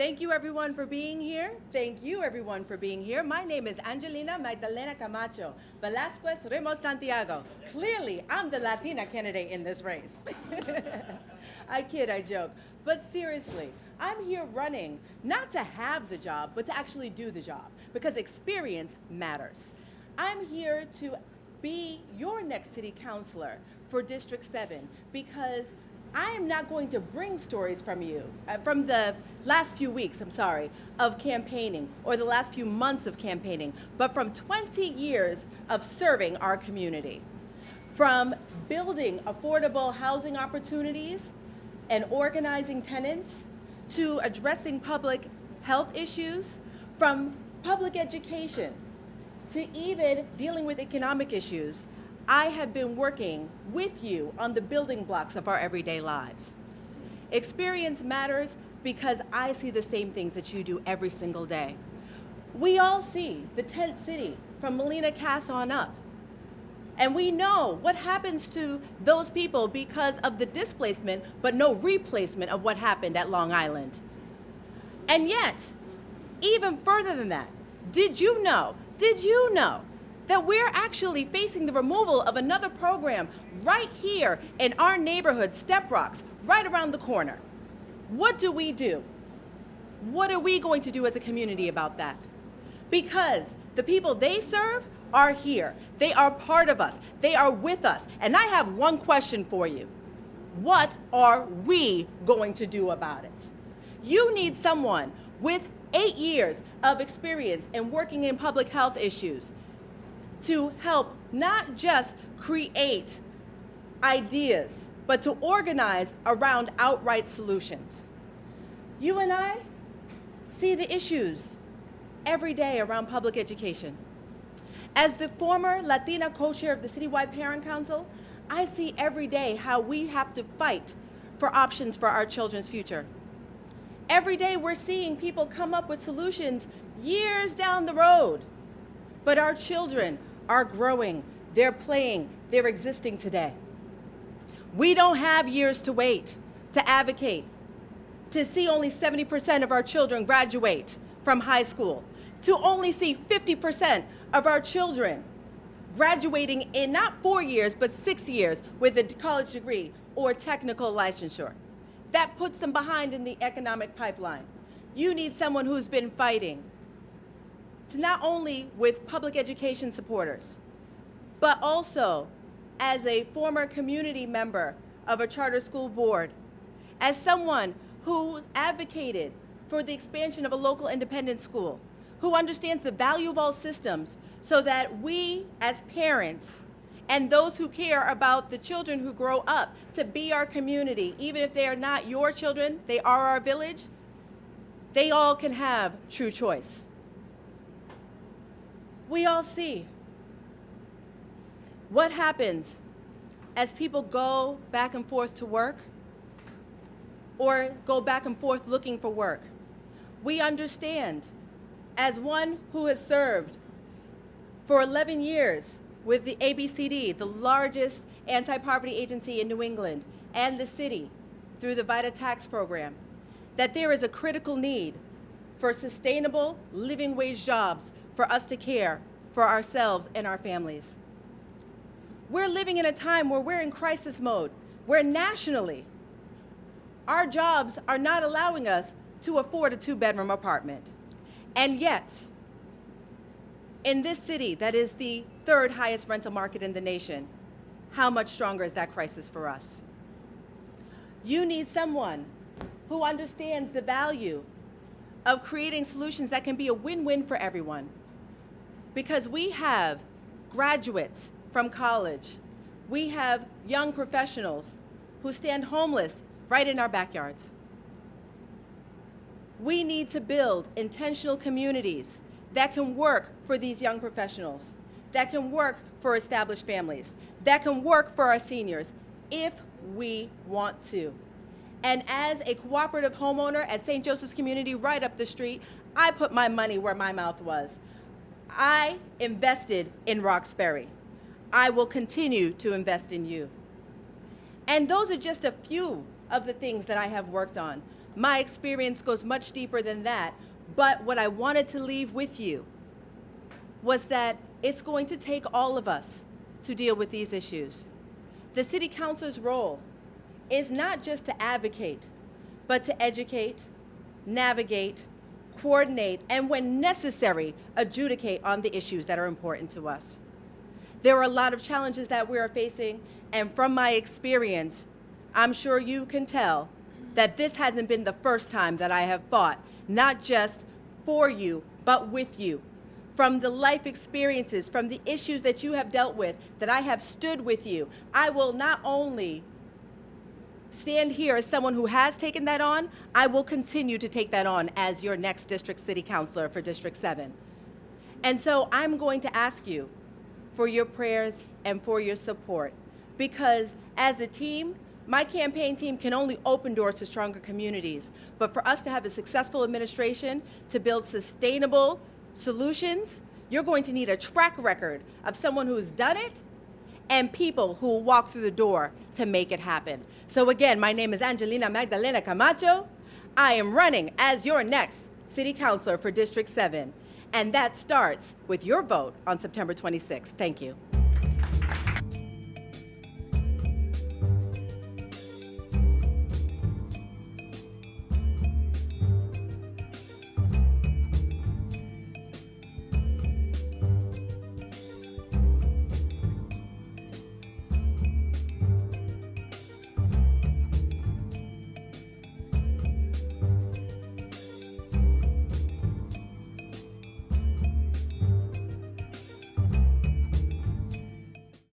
Thank you everyone for being here. Thank you everyone for being here. My name is Angelina Camacho, Velasquez Ramos Santiago. Clearly, I'm the Latina candidate in this race. I kid, I joke. But seriously, I'm here running not to have the job, but to actually do the job, because experience matters. I'm here to be your next city councilor for District 7, because I am not going to bring stories from you, from the last few weeks, of campaigning, or the last few months of campaigning, but from 20 years of serving our community. From building affordable housing opportunities and organizing tenants, to addressing public health issues, from public education, to even dealing with economic issues. I have been working with you on the building blocks of our everyday lives. Experience matters because I see the same things that you do every single day. We all see the tent city from Melina Cass on up. And we know what happens to those people because of the displacement, but no replacement of what happened at Long Island. And yet, even further than that, did you know that we're actually facing the removal of another program right here in our neighborhood, Step Rocks, right around the corner? What do? What are we going to do as a community about that? Because the people they serve are here. They are part of us. They are with us. And I have one question for you. What are we going to do about it? You need someone with 8 years of experience in working in public health issues to help not just create ideas, but to organize around outright solutions. You and I see the issues every day around public education. As the former Latina co-chair of the Citywide Parent Council, I see every day how we have to fight for options for our children's future. Every day we're seeing people come up with solutions years down the road, but our children are growing, they're playing, they're existing today. We don't have years to wait to advocate, to see only 70% of our children graduate from high school, to only see 50% of our children graduating in not 4 years, but 6 years with a college degree or technical licensure. That puts them behind in the economic pipeline. You need someone who's been fighting to not only with public education supporters, but also as a former community member of a charter school board, as someone who advocated for the expansion of a local independent school, who understands the value of all systems so that we as parents and those who care about the children who grow up to be our community, even if they are not your children, they are our village, they all can have true choice. We all see what happens as people go back and forth to work or go back and forth looking for work. We understand, as one who has served for 11 years with the ABCD, the largest anti-poverty agency in New England, and the city through the VITA tax program, that there is a critical need for sustainable living wage jobs for us to care for ourselves and our families. We're living in a time where we're in crisis mode, where nationally, our jobs are not allowing us to afford a 2-bedroom apartment. And yet, in this city that is the 3rd highest rental market in the nation, how much stronger is that crisis for us? You need someone who understands the value of creating solutions that can be a win-win for everyone. Because we have graduates from college, we have young professionals who stand homeless right in our backyards. We need to build intentional communities that can work for these young professionals, that can work for established families, that can work for our seniors, if we want to. And as a cooperative homeowner at St. Joseph's Community right up the street, I put my money where my mouth was. I invested in Roxbury. I will continue to invest in you. And those are just a few of the things that I have worked on. My experience goes much deeper than that. But what I wanted to leave with you was that it's going to take all of us to deal with these issues. The City Council's role is not just to advocate, but to educate, navigate, coordinate, and when necessary, adjudicate on the issues that are important to us. There are a lot of challenges that we are facing, and from my experience, I'm sure you can tell that this hasn't been the first time that I have fought, not just for you, but with you. From the life experiences, from the issues that you have dealt with, that I have stood with you. I will not only stand here as someone who has taken that on, I will continue to take that on as your next district city councilor for District 7. And so I'm going to ask you for your prayers and for your support, because as a team, my campaign team can only open doors to stronger communities. But for us to have a successful administration, to build sustainable solutions, you're going to need a track record of someone who's done it and people who will walk through the door to make it happen. So again, my name is Angelina Magdalena Camacho. I am running as your next city councilor for District 7. And that starts with your vote on September 26th. Thank you.